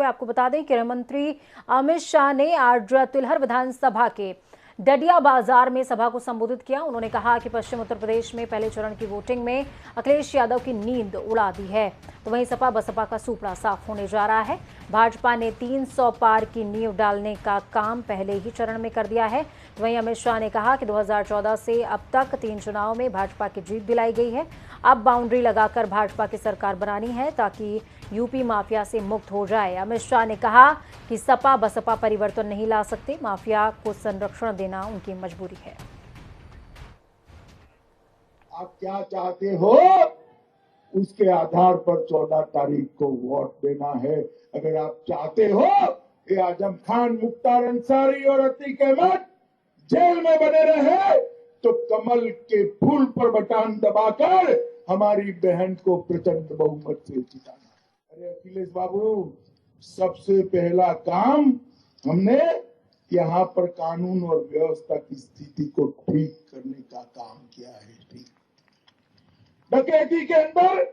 आपको बता दें कि गृह मंत्री अमित शाह ने आज तिलहर विधानसभा के डडिया बाजार में सभा को संबोधित किया। उन्होंने कहा कि पश्चिम उत्तर प्रदेश में पहले चरण की वोटिंग में अखिलेश यादव की नींद उड़ा दी है, तो वहीं सपा बसपा का सूपड़ा साफ होने जा रहा है। भाजपा ने 300 पार की नींव डालने का काम पहले ही चरण में कर दिया है। तो वहीं अमित शाह ने कहा कि 2014 से अब तक 3 चुनाव में भाजपा की जीत दिलाई गई है। अब बाउंड्री लगाकर भाजपा की सरकार बनानी है ताकि यूपी माफिया से मुक्त हो जाए। अमित शाह ने कहा कि सपा बसपा परिवर्तन नहीं ला सकते, माफिया को संरक्षण देना उनकी मजबूरी है। आप क्या चाहते हो उसके आधार पर 14 तारीख को वोट देना है। अगर आप चाहते हो कि आजम खान, मुख्तार अंसारी और अतीक अहमद जेल में बने रहे तो कमल के फूल पर बटन दबाकर हमारी बहन को प्रचंड बहुमत से जिताना। अरे अखिलेश बाबू, सबसे पहला काम हमने यहाँ पर कानून और व्यवस्था की स्थिति को ठीक करने का काम किया है। ठीक, डकैती के अंदर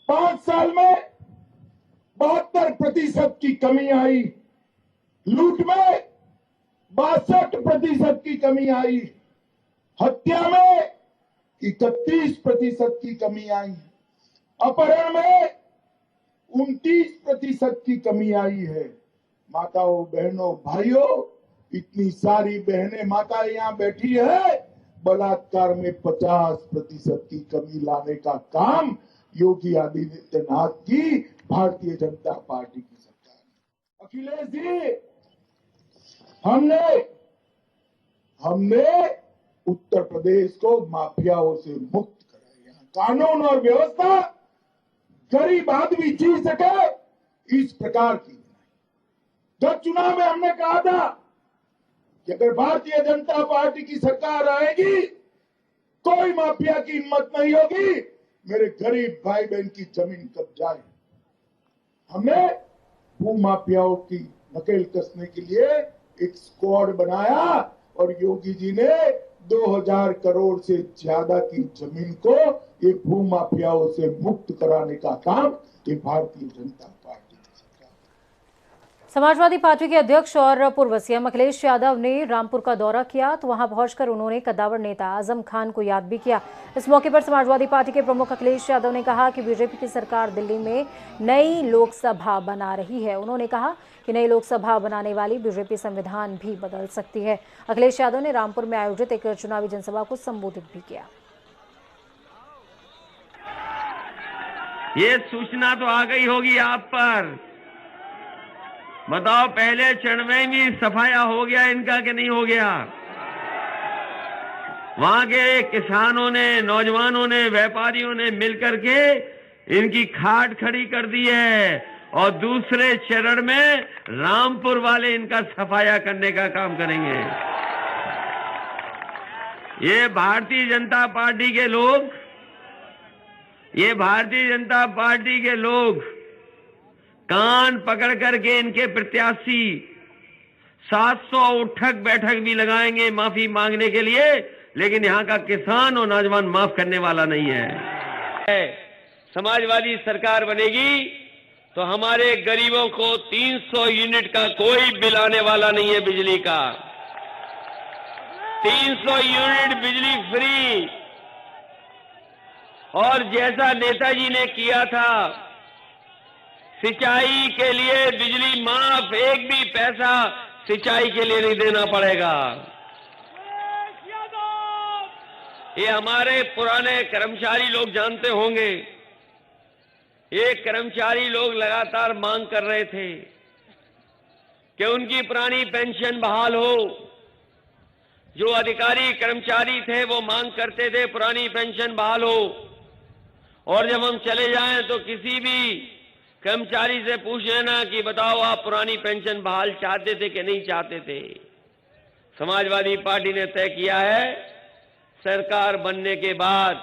5 साल में 72% की कमी आई, लूट में 62% की कमी आई, हत्या में 31% की कमी आई, अपहरण में 29% की कमी आई है। माताओं, बहनों, भाइयों, इतनी सारी बहनें माताएं यहाँ बैठी है, बलात्कार में 50% की कमी लाने का काम योगी आदित्यनाथ की भारतीय जनता पार्टी की सरकार है। अखिलेश जी, हमने उत्तर प्रदेश को माफियाओं से मुक्त कराया। यहाँ कानून और व्यवस्था गरीब आदमी जी सके इस प्रकार की। गत चुनाव में हमने कहा था कि अगर भारतीय जनता पार्टी की सरकार आएगी कोई माफिया की हिम्मत नहीं होगी मेरे गरीब भाई बहन की जमीन कब जाए। हमने भू माफियाओं की नकेल कसने के लिए एक स्क्वाड बनाया और योगी जी ने 2000 करोड़ से ज्यादा की जमीन को ये भू माफियाओं से मुक्त कराने का काम ये भारतीय जनता पार्टी की सरकार। समाजवादी पार्टी के अध्यक्ष और पूर्व सीएम अखिलेश यादव ने रामपुर का दौरा किया, तो वहां पहुंचकर उन्होंने कद्दावर नेता आजम खान को याद भी किया। इस मौके पर समाजवादी पार्टी के प्रमुख अखिलेश यादव ने कहा कि बीजेपी की सरकार दिल्ली में नई लोकसभा बना रही है। उन्होंने कहा कि नई लोकसभा बनाने वाली बीजेपी संविधान भी बदल सकती है। अखिलेश यादव ने रामपुर में आयोजित एक चुनावी जनसभा को संबोधित भी किया। ये सूचना तो आ गई होगी आप पर, बताओ पहले चरण में भी सफाया हो गया इनका कि नहीं हो गया? वहां के किसानों ने, नौजवानों ने, व्यापारियों ने मिलकर के इनकी खाट खड़ी कर दी है और दूसरे चरण में रामपुर वाले इनका सफाया करने का काम करेंगे। ये भारतीय जनता पार्टी के लोग कान पकड़ करके इनके प्रत्याशी 700 उठक बैठक भी लगाएंगे माफी मांगने के लिए, लेकिन यहाँ का किसान और नौजवान माफ करने वाला नहीं है। समाजवादी सरकार बनेगी तो हमारे गरीबों को 300 यूनिट का कोई बिल आने वाला नहीं है बिजली का। 300 यूनिट बिजली फ्री। और जैसा नेताजी ने किया था, सिंचाई के लिए बिजली माफ, एक भी पैसा सिंचाई के लिए नहीं देना पड़ेगा। ये हमारे पुराने कर्मचारी लोग जानते होंगे। ये कर्मचारी लोग लगातार मांग कर रहे थे कि उनकी पुरानी पेंशन बहाल हो। जो अधिकारी कर्मचारी थे वो मांग करते थे पुरानी पेंशन बहाल हो, और जब हम चले जाएं तो किसी भी कर्मचारी से पूछ लेना कि बताओ आप पुरानी पेंशन बहाल चाहते थे कि नहीं चाहते थे। समाजवादी पार्टी ने तय किया है सरकार बनने के बाद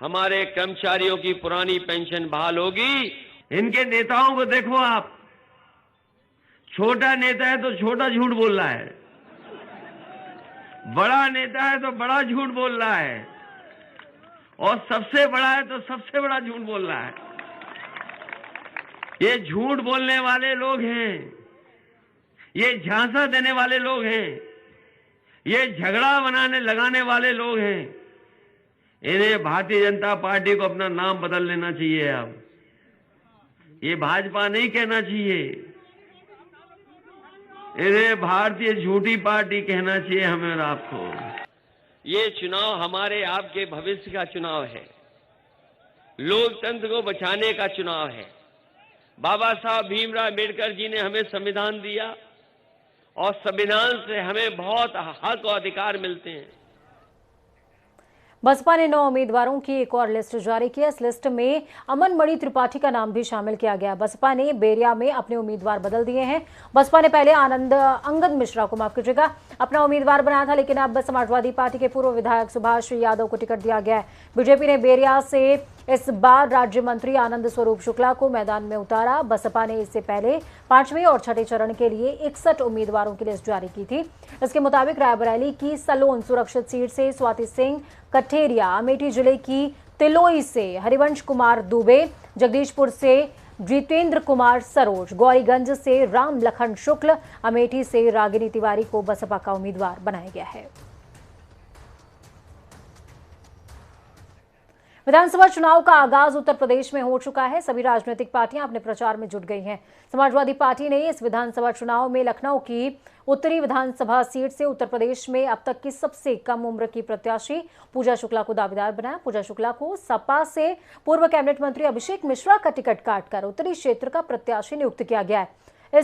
हमारे कर्मचारियों की पुरानी पेंशन बहाल होगी। इनके नेताओं को देखो आप, छोटा नेता है तो छोटा झूठ बोल रहा है, बड़ा नेता है तो बड़ा झूठ बोल रहा है, और सबसे बड़ा है तो सबसे बड़ा झूठ बोल रहा है। ये झूठ बोलने वाले लोग हैं, ये झांसा देने वाले लोग हैं, ये झगड़ा लगाने वाले लोग हैं। इन्हें भारतीय जनता पार्टी को अपना नाम बदल लेना चाहिए। अब ये भाजपा नहीं कहना चाहिए, इन्हें भारतीय झूठी पार्टी कहना चाहिए हमें और आपको। ये चुनाव हमारे आपके भविष्य का चुनाव है, लोकतंत्र को बचाने का चुनाव है। बाबा साहब भीमराव अम्बेडकर जी ने हमें संविधान दिया और संविधान से हमें बहुत हक और अधिकार मिलते हैं। बसपा ने 9 उम्मीदवारों की एक और लिस्ट जारी की। इस लिस्ट में अमन मणि त्रिपाठी का नाम भी शामिल किया गया। बसपा ने बेरिया में अपने उम्मीदवार बदल दिए हैं। बसपा ने पहले अंगद मिश्रा को, माफ कीजिएगा, अपना उम्मीदवार बनाया था, लेकिन अब समाजवादी पार्टी के पूर्व विधायक सुभाष यादव को टिकट दिया गया है। बीजेपी ने बेरिया से इस बार राज्य मंत्री आनंद स्वरूप शुक्ला को मैदान में उतारा। बसपा ने इससे पहले 5वें और 6ठे चरण के लिए 61 उम्मीदवारों की लिस्ट जारी की थी। इसके मुताबिक रायबरेली की सलोन सुरक्षित सीट से स्वाति सिंह कठेरिया, अमेठी जिले की तिलोई से हरिवंश कुमार दुबे, जगदीशपुर से जितेंद्र कुमार सरोज, गौरीगंज से राम लखन शुक्ल, अमेठी से रागिनी तिवारी को बसपा का उम्मीदवार बनाया गया है। विधानसभा चुनाव का आगाज उत्तर प्रदेश में हो चुका है। सभी राजनीतिक पार्टियां अपने प्रचार में जुट गई हैं। समाजवादी पार्टी ने इस विधानसभा चुनाव में लखनऊ की उत्तरी विधानसभा सीट से उत्तर प्रदेश में अब तक की सबसे कम उम्र की प्रत्याशी पूजा शुक्ला को दावेदार बनाया। पूजा शुक्ला को सपा से पूर्व कैबिनेट मंत्री अभिषेक मिश्रा का टिकट काटकर उत्तरी क्षेत्र का प्रत्याशी नियुक्त किया गया है।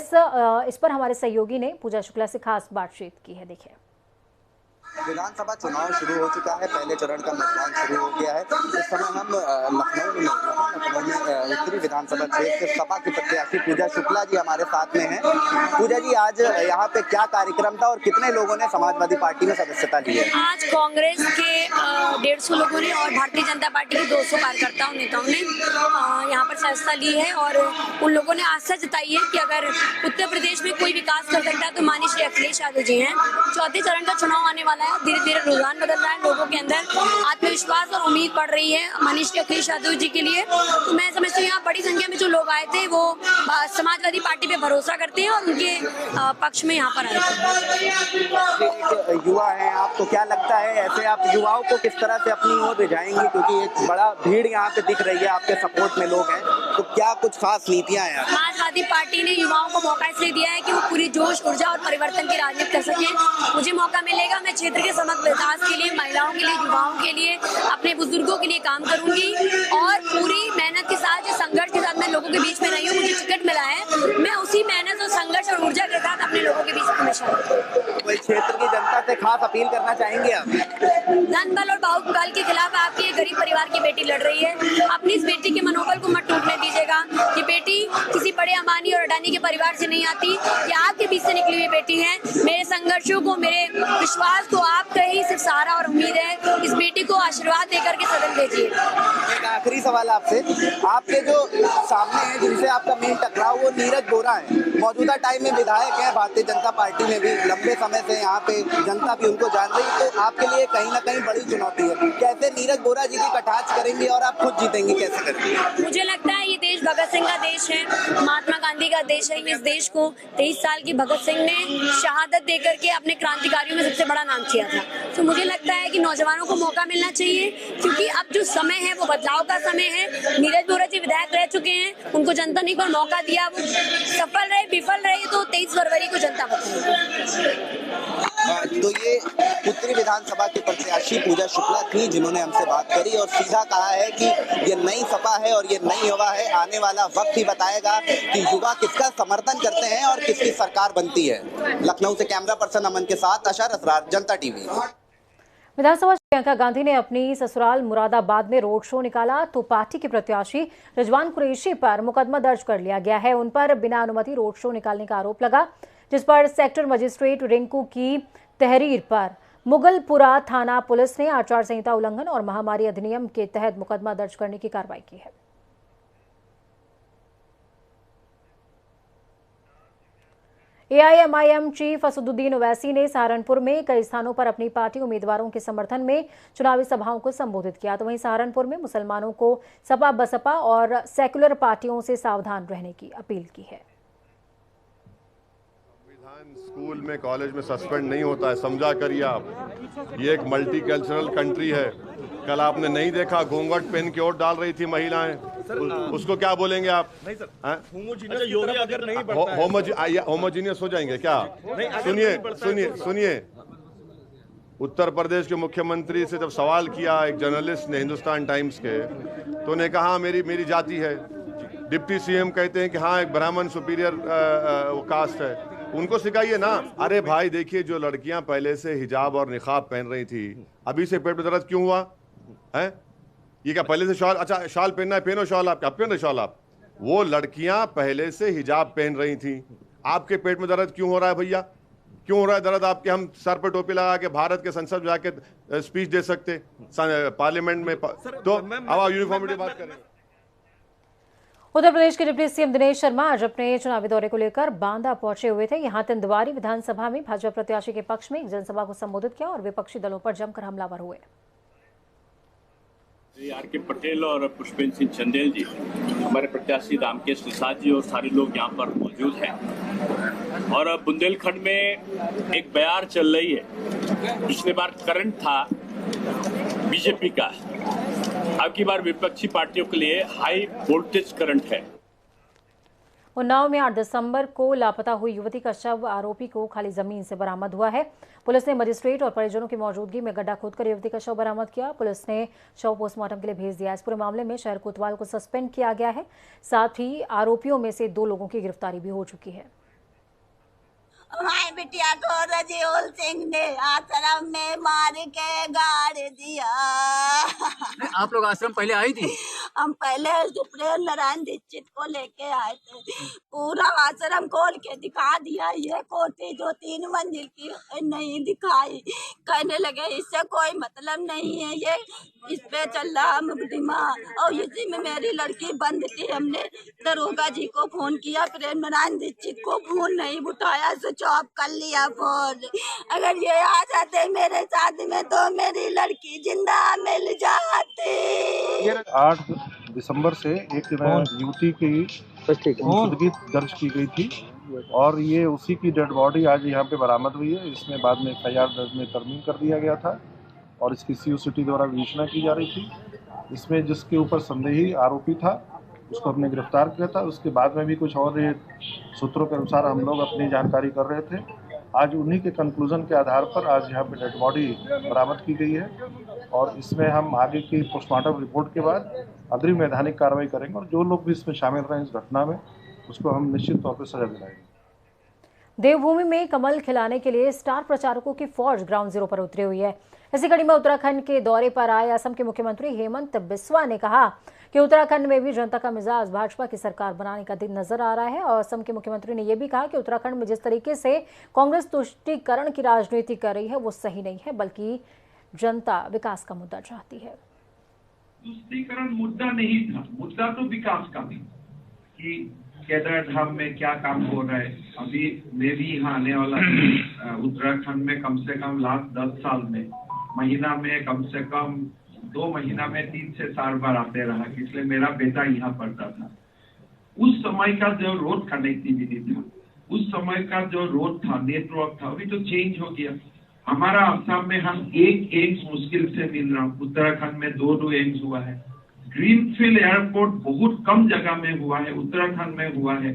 इस पर हमारे सहयोगी ने पूजा शुक्ला से खास बातचीत की है। देखिए, विधानसभा चुनाव शुरू हो चुका है, पहले चरण का मतदान शुरू हो गया है। इस समय हम लखनऊ में मौजूद हैं। लखनऊ में उत्तरी विधानसभा क्षेत्र से सपा की प्रत्याशी पूजा शुक्ला जी हमारे साथ में हैं। पूजा जी, आज यहाँ पे क्या कार्यक्रम था और कितने लोगों ने समाजवादी पार्टी में सदस्यता ली है? आज कांग्रेस के 150 लोगों ने और भारतीय जनता पार्टी के 200 कार्यकर्ताओं नेताओं ने यहाँ पर सदस्यता ली है और उन लोगों ने आशा जताई है कि अगर उत्तर प्रदेश में कोई विकास कर सकता है तो माननीय श्री अखिलेश यादव जी हैं। चौथे चरण का चुनाव आने वाला है, धीरे धीरे रुझान बदल रहा है, लोगों के अंदर आत्मविश्वास और उम्मीद बढ़ रही है माननीय श्री अखिलेश यादव जी के लिए। तो मैं समझती हूँ यहाँ बड़ी संख्या में जो लोग आए थे वो समाजवादी पार्टी पे भरोसा करते हैं और उनके पक्ष में यहाँ पर आए थे। युवा है आप, तो क्या लगता है ऐसे आप युवाओं को किस तरह से अपनी ओर रिझाएंगे, क्योंकि एक बड़ा भीड़ यहाँ पे दिख रही है, आपके सपोर्ट में लोग हैं, तो क्या कुछ खास नीतियाँ हैं? समाजवादी पार्टी ने युवाओं को मौका इसलिए दिया है कि वो पूरी जोश, ऊर्जा और परिवर्तन की राजनीति कर सके। मुझे मौका मिलेगा, मैं क्षेत्र के समग्र विकास के लिए, महिलाओं के लिए, युवाओं के लिए, अपने बुजुर्गों के लिए काम करूंगी और पूरी मेहनत के साथ, जो संघर्ष के साथ मैं लोगों के बीच में रही हूँ, मुझे टिकट मिला है, मैं उसी मेहनत और संघर्ष और ऊर्जा के साथ अपने लोगों के बीच हमेशा कोई क्षेत्र की जनता से खास अपील करना चाहेंगे आप? धन बल और बाहुबल के खिलाफ आपकी एक गरीब परिवार की बेटी लड़ रही है। अपनी इस बेटी के मनोबल को मत टूटने दीजिएगा। ये बेटी किसी बड़े अंबानी और अडानी के परिवार से नहीं आती, ये आपके बीच से निकली हुई बेटी है। मेरे संघर्षों को, मेरे विश्वास को आपका ही सिर्फ सहारा और उम्मीद है। इस बेटी को आशीर्वाद देकर के सदन भेजिए। एक आखिरी सवाल आपसे, आपके जो सामने है जिनसे आपका मेन टकराव वो नीरज बोरा है, मौजूदा टाइम में विधायक है भारतीय जनता पार्टी में भी, लंबे समय से यहाँ पे जनता भी उनको जान रही, तो आपके लिए कहीं ना कहीं बड़ी चुनौती है। कैसे नीरज बोरा जी की कटाक्ष करेंगे और आप खुद जीतेंगे, कैसे करेंगे? मुझे लगता है ये देश भगत सिंह का देश है, महात्मा गांधी का देश है। इस देश को 23 साल की भगत सिंह ने शहादत देकर के अपने क्रांतिकारियों में सबसे बड़ा नाम किया था। तो मुझे लगता है कि नौजवानों को मौका मिलना चाहिए, क्योंकि अब जो समय है वो बदलाव का समय है। नीरज बोरा जी विधायक रह चुके हैं, उनको जनता ने एक बार मौका दिया, वो सफल रहे विफल रहे तो 23 फरवरी को जनता बताएगी। तो ये उत्तरी विधानसभा के प्रत्याशी पूजा शुक्ला थी जिन्होंने हमसे बात करी और सीधा कहा है कि ये नई सपा है और ये नई युवा है, आने वाला वक्त ही बताएगा कि युवा किसका समर्थन करते हैं और किसकी सरकार बनती है। लखनऊ से कैमरा पर्सन अमन के साथ अशर असरार, जनता टीवी। विधानसभा प्रियंका गांधी ने अपनी ससुराल मुरादाबाद में रोड शो निकाला तो पार्टी के प्रत्याशी रिजवान कुरैशी पर मुकदमा दर्ज कर लिया गया है। उन पर बिना अनुमति रोड शो निकालने का आरोप लगा, जिस पर सेक्टर मजिस्ट्रेट रिंकू की तहरीर पर मुगलपुरा थाना पुलिस ने आचार संहिता उल्लंघन और महामारी अधिनियम के तहत मुकदमा दर्ज करने की कार्रवाई की है। एआईएमआईएम चीफ असदुद्दीन ओवैसी ने सहारनपुर में कई स्थानों पर अपनी पार्टी उम्मीदवारों के समर्थन में चुनावी सभाओं को संबोधित किया। तो वहीं सहारनपुर में मुसलमानों को सपा बसपा और सेक्युलर पार्टियों से सावधान रहने की अपील की है। स्कूल में कॉलेज में सस्पेंड नहीं होता है, समझा करिए आप। ये एक मल्टीकल्चरल कंट्री है। कल आपने नहीं देखा घूंघट पहन के वोट डाल रही थी महिलाएं, उसको क्या बोलेंगे आप? नहीं सर, योगी अगर नहीं होमोजीनियस हो जाएंगे क्या? सुनिए उत्तर प्रदेश के मुख्यमंत्री से जब सवाल किया एक जर्नलिस्ट ने हिंदुस्तान टाइम्स के, तो उन्हें कहा मेरी जाति है। डिप्टी सीएम कहते हैं कि हाँ एक ब्राह्मण सुपीरियर कास्ट है, उनको सिखाइए ना। अरे भाई देखिए, जो लड़कियां पहले से हिजाब और निकाब पहन रही थी, अभी से पेट में दर्द क्यों हुआ है? ये क्या पहले से शॉल, अच्छा शॉल पहनना है, पहनो शॉल, आप क्या पहन रहे शॉल आप? वो लड़कियां पहले से हिजाब पहन रही थी, आपके पेट में दर्द क्यों हो रहा है भैया? क्यों हो रहा है दर्द आपके? हम सर पर टोपी लगा के भारत के संसद में जाके स्पीच दे सकते पार्लियामेंट में, तो अब आप यूनिफॉर्मिटी बात करें। उत्तर प्रदेश के डिप्टी सीएम दिनेश शर्मा आज अपने चुनावी दौरे को लेकर बांदा पहुंचे हुए थे। यहां तिंदवारी विधानसभा में भाजपा प्रत्याशी के पक्ष में एक जनसभा को संबोधित किया और विपक्षी दलों पर जमकर हमलावर हुए। आर के पटेल और पुष्पेंद्र सिंह चंदेल जी, हमारे प्रत्याशी रामकेश प्रसाद जी और सारे लोग यहाँ पर मौजूद हैं। और बुंदेलखंड में एक बयार चल रही है। पिछले बार करंट था बीजेपी का, अब की बार विपक्षी पार्टियों के लिए हाई वोल्टेज करंट है। उन्नाव में 8 दिसंबर को लापता हुई युवती का शव आरोपी को खाली जमीन से बरामद हुआ है। पुलिस ने मजिस्ट्रेट और परिजनों की मौजूदगी में गड्ढा खोदकर युवती का शव बरामद किया। पुलिस ने शव पोस्टमार्टम के लिए भेज दिया। इस पूरे मामले में शहर कोतवाल को सस्पेंड किया गया है। साथ ही आरोपियों में से 2 लोगों की गिरफ्तारी भी हो चुकी है। हमारे बिटिया को रजीउल सिंह ने आश्रम में मार के गाड़ दिया। आप लोग आश्रम पहले आई थी? हम पहले सुप्रेम नारायण दीक्षित को लेके आए थे, पूरा आश्रम खोल के दिखा दिया। ये कोठी जो 3 मंजिल की नहीं दिखाई, कहने लगे इससे कोई मतलब नहीं है, ये इस पे चल रहा मुकदमा। और इसी में मेरी लड़की बंद थी। हमने दरोगा जी को फोन किया, प्रेम नारायण दीक्षित को फोन नहीं उठाया, स्विच ऑफ कर लिया फोन। अगर ये आ जाते मेरे साथ में तो मेरी लड़की जिंदा मिल जाती। 8 दिसंबर से एक युवती की गुमशुदगी दर्ज की गई थी और ये उसी की डेड बॉडी आज यहाँ पे बरामद हुई है। इसमें बाद में FIR दर्ज में तरमीम कर दिया गया था और इसकी CU सिटी द्वारा विवेचना की जा रही थी। इसमें जिसके ऊपर संदेही आरोपी था उसको हमने गिरफ्तार किया था। उसके बाद में भी कुछ और सूत्रों के अनुसार हम लोग अपनी जानकारी कर रहे थे। आज उन्हीं के कंक्लूजन के आधार पर आज यहाँ पे डेड बॉडी बरामद की गई है और इसमें हम आगे की पोस्टमार्टम रिपोर्ट के बाद अग्रिम वैधानिक कार्रवाई करेंगे और जो लोग भी इसमें शामिल रहे इस घटना में उसको हम निश्चित तौर पर सजा दिलाएंगे। देवभूमि में कमल खिलाने के लिए स्टार प्रचारकों की फौज ग्राउंड जीरो पर उतरी हुई है। इसी कड़ी में उत्तराखंड के दौरे पर आए असम के मुख्यमंत्री हेमंत बिस्वा ने कहा कि उत्तराखंड में भी जनता का मिजाज भाजपा की सरकार बनाने का दिन नजर आ रहा है। और असम के मुख्यमंत्री ने यह भी कहा कि उत्तराखंड में जिस तरीके से कांग्रेस तुष्टीकरण की राजनीति कर रही है वो सही नहीं है, बल्कि जनता विकास का मुद्दा चाहती है। तुष्टीकरण मुद्दा नहीं था, मुद्दा तो विकास का भी कि केदार धाम में क्या काम हो रहा है। अभी मैं भी यहाँ आने वाला उत्तराखंड में कम से कम लास्ट 10 साल में महीना में कम से कम 2 महीना में 3 से 4 बार आते रहा, इसलिए मेरा बेटा यहाँ पढ़ता था। उस समय का जो रोड कनेक्टिविटी था, उस समय का जो रोड था, नेटवर्क था, अभी तो चेंज हो गया। हमारा असम में हम एक एम्स मुश्किल से मिल रहा, उत्तराखंड में 2 एम्स हुआ है। ग्रीनफील्ड एयरपोर्ट बहुत कम जगह में हुआ है, उत्तराखंड में हुआ है।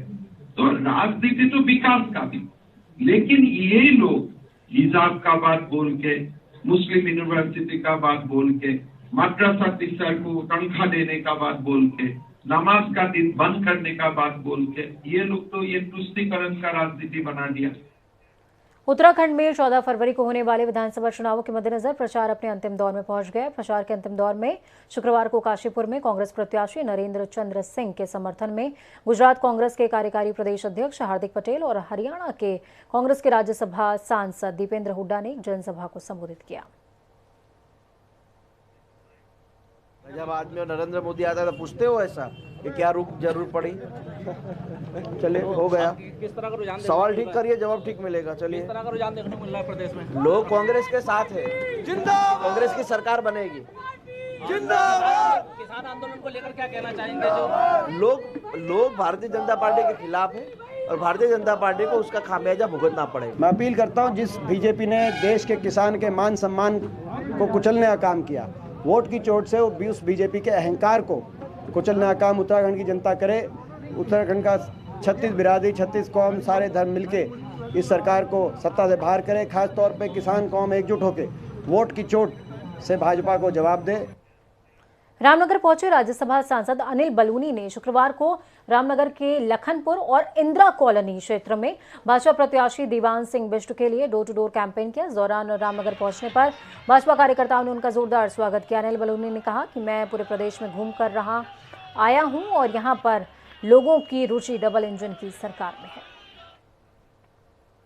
तो राजनीति तो विकास का भी, लेकिन ये लोग हिजाब का बात बोल के, मुस्लिम यूनिवर्सिटी का बात बोल के, मद्रासा टीचर को तनख्वाह देने का बात बोल के, नमाज का दिन बंद करने का बात बोल के, ये लोग तो ये तुष्टीकरण का राजनीति बना दिया। उत्तराखंड में 14 फरवरी को होने वाले विधानसभा चुनावों के मद्देनजर प्रचार अपने अंतिम दौर में पहुंच गया। प्रचार के अंतिम दौर में शुक्रवार को काशीपुर में कांग्रेस प्रत्याशी नरेंद्र चंद्र सिंह के समर्थन में गुजरात कांग्रेस के कार्यकारी प्रदेश अध्यक्ष हार्दिक पटेल और हरियाणा के कांग्रेस के राज्यसभा सांसद दीपेंद्र हुड्डा ने एक जनसभा को संबोधित किया। जब आदमी नरेंद्र मोदी आता है तो पूछते हो ऐसा कि क्या रुक जरूर पड़ी। चलिए हो गया। किस तरह का रुझान सवाल ठीक करिए, जवाब ठीक मिलेगा। चलिए किस तरह का रुझान देखने को मिल रहा है प्रदेश में? लोग कांग्रेस के साथ है, जिंदाबाद कांग्रेस की सरकार बनेगी, जिंदाबाद। किसान आंदोलन को लेकर क्या कहना चाहेंगे? जो लोग भारतीय जनता पार्टी के खिलाफ है और भारतीय जनता पार्टी को उसका खामियाजा भुगतना पड़ेगा। मैं अपील करता हूं, जिस बीजेपी ने देश के किसान के मान सम्मान को कुचलने का काम किया, वोट की चोट से उस बीजेपी के अहंकार को कुचलने का काम उत्तराखंड की जनता करे। उत्तराखंड का 36 बिरादरी, 36 कौम, सारे धर्म मिलके इस सरकार को सत्ता से बाहर करे। खास तौर पे किसान कौम एकजुट होकर वोट की चोट से भाजपा को जवाब दे। रामनगर पहुंचे राज्यसभा सांसद अनिल बलूनी ने शुक्रवार को रामनगर के लखनपुर और इंदिरा कॉलोनी क्षेत्र में भाजपा प्रत्याशी दीवान सिंह बिष्ट के लिए डोर टू डोर कैंपेन किया। इस दौरान रामनगर पहुंचने पर भाजपा कार्यकर्ताओं ने उनका जोरदार स्वागत किया। अनिल बलूनी ने कहा कि मैं पूरे प्रदेश में घूम कर आया हूं और यहां पर लोगों की रुचि डबल इंजन की सरकार में है।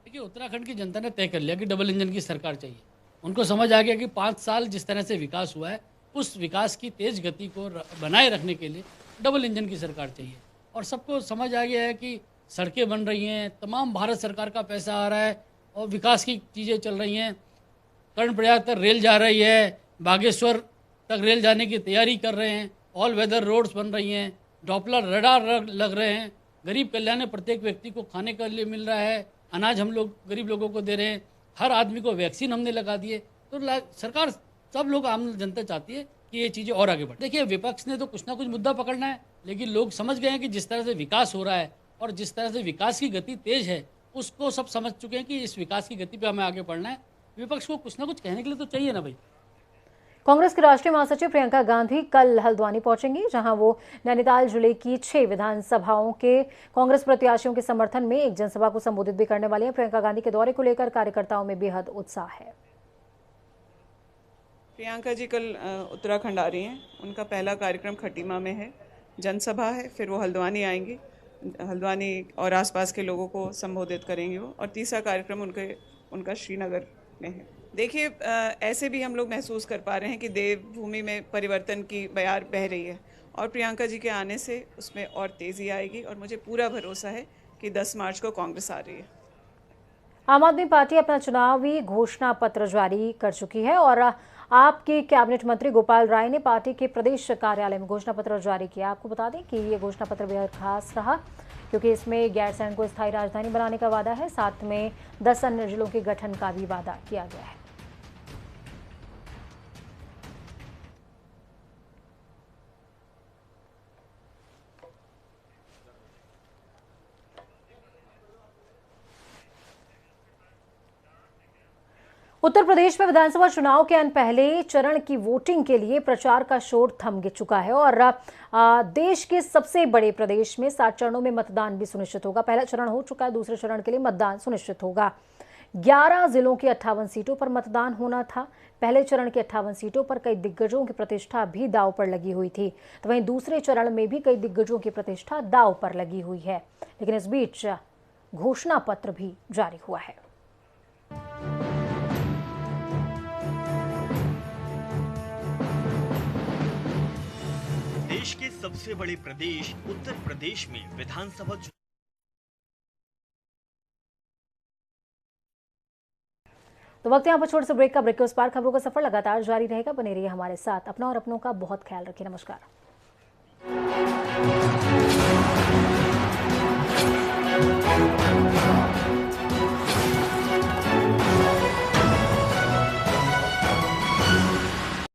देखिए, उत्तराखंड की जनता ने तय कर लिया कि डबल इंजन की सरकार चाहिए। उनको समझ आ गया कि 5 साल जिस तरह से विकास हुआ है, उस विकास की तेज गति को बनाए रखने के लिए डबल इंजन की सरकार चाहिए। और सबको समझ आ गया है कि सड़कें बन रही हैं, तमाम भारत सरकार का पैसा आ रहा है और विकास की चीज़ें चल रही हैं। कर्णप्रयाग तक रेल जा रही है, बागेश्वर तक रेल जाने की तैयारी कर रहे हैं, ऑल वेदर रोड्स बन रही हैं, डॉपलर रडार लग रहे हैं, गरीब कल्याण में प्रत्येक व्यक्ति को खाने के लिए मिल रहा है, अनाज हम लोग गरीब लोगों को दे रहे हैं, हर आदमी को वैक्सीन हमने लगा दिए। तो सरकार, सब लोग, आम जनता चाहती है कि ये चीज़ें और आगे बढ़े। देखिए, विपक्ष ने तो कुछ ना कुछ मुद्दा पकड़ना है, लेकिन लोग समझ गए हैं कि जिस तरह से विकास हो रहा है और जिस तरह से विकास की गति तेज है, उसको सब समझ चुके हैं कि इस विकास की गति पे हमें आगे बढ़ना है। विपक्ष को कुछ ना कुछ कहने के लिए तो चाहिए ना भाई। कांग्रेस की राष्ट्रीय महासचिव प्रियंका गांधी कल हल्द्वानी पहुंचेंगी, जहां वो नैनीताल जिले की 6 विधानसभाओं के कांग्रेस प्रत्याशियों के समर्थन में एक जनसभा को संबोधित भी करने वाली हैं। प्रियंका गांधी के दौरे को लेकर कार्यकर्ताओं में बेहद उत्साह है। प्रियंका जी कल उत्तराखंड आ रही हैं। उनका पहला कार्यक्रम खटीमा में है, जनसभा है, फिर वो हल्द्वानी आएंगी, हल्द्वानी और आसपास के लोगों को संबोधित करेंगे वो, और तीसरा कार्यक्रम उनका श्रीनगर में है। देखिए, ऐसे भी हम लोग महसूस कर पा रहे हैं कि देवभूमि में परिवर्तन की बयार बह रही है और प्रियंका जी के आने से उसमें और तेज़ी आएगी और मुझे पूरा भरोसा है कि 10 मार्च को कांग्रेस आ रही है। आम आदमी पार्टी अपना चुनावी घोषणा पत्र जारी कर चुकी है और आपके कैबिनेट मंत्री गोपाल राय ने पार्टी के प्रदेश कार्यालय में घोषणा पत्र जारी किया। आपको बता दें कि ये घोषणा पत्र बेहद खास रहा क्योंकि इसमें गैरसैंण को स्थायी राजधानी बनाने का वादा है, साथ में 10 अन्य जिलों के गठन का भी वादा किया गया है। उत्तर प्रदेश में विधानसभा चुनाव के पहले चरण की वोटिंग के लिए प्रचार का शोर थम चुका है और देश के सबसे बड़े प्रदेश में 7 चरणों में मतदान भी सुनिश्चित होगा। पहला चरण हो चुका है, दूसरे चरण के लिए मतदान सुनिश्चित होगा। 11 जिलों की 58 सीटों पर मतदान होना था। पहले चरण की 58 सीटों पर कई दिग्गजों की प्रतिष्ठा भी दांव पर लगी हुई थी, तो वहीं दूसरे चरण में भी कई दिग्गजों की प्रतिष्ठा दांव पर लगी हुई है। लेकिन इस बीच घोषणा पत्र भी जारी हुआ है। देश के सबसे बड़े प्रदेश उत्तर प्रदेश में विधानसभा तो वक्त यहाँ पर छोटे से ब्रेक का। ब्रेक के उस पार खबरों का सफर लगातार जारी रहेगा। बने रहिए हमारे साथ। अपना और अपनों का बहुत ख्याल रखिए। नमस्कार।